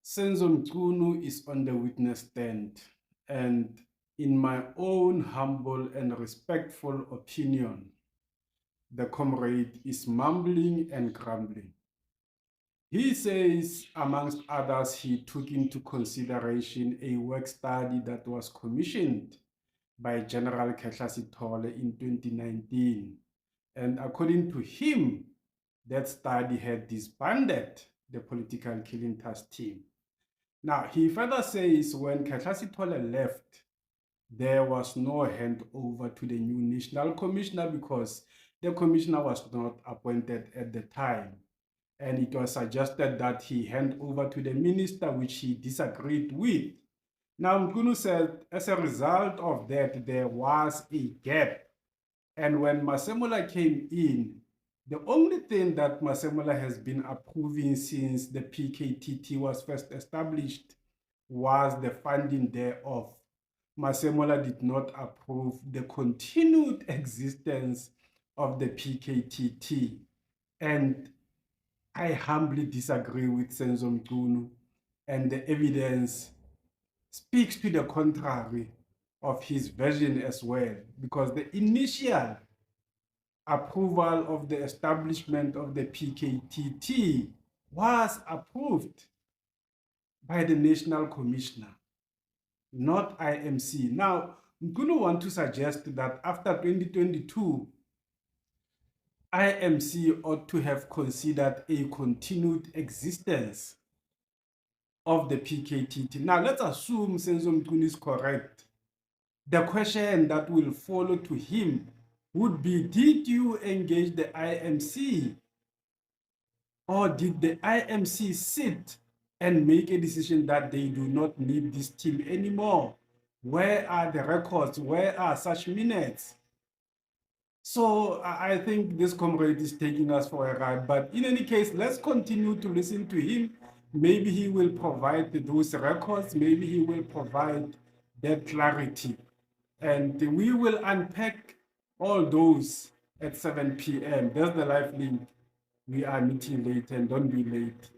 Senzo Mchunu is on the witness stand, and in my own humble and respectful opinion, the comrade is mumbling and grumbling. He says, amongst others, he took into consideration a work study that was commissioned by General Kehla Sithole in 2019. And according to him, that study had disbanded the political killing task team. Now, he further says when Kehla Sithole left, there was no handover to the new national commissioner because the commissioner was not appointed at the time. And it was suggested that he hand over to the minister, which he disagreed with. Now, Mchunu said, as a result of that, there was a gap. And when Masemola came in, the only thing that Masemola has been approving since the PKTT was first established was the funding thereof. Masemola did not approve the continued existence of the PKTT. And I humbly disagree with Senzo Mchunu, and the evidence speaks to the contrary of his version as well, because the initial approval of the establishment of the PKTT was approved by the National Commissioner, not IMC. Now, I'm going to want to suggest that after 2022, IMC ought to have considered a continued existence of the PKTT. Now, let's assume Senzo Mchunu is correct. The question that will follow to him would be, did you engage the IMC? Or did the IMC sit and make a decision that they do not need this team anymore? Where are the records? Where are such minutes? So I think this comrade is taking us for a ride. But in any case, let's continue to listen to him. Maybe he will provide those records. Maybe he will provide that clarity. And we will unpack all those at 7 p.m. That's the live link. We are meeting late, and don't be late.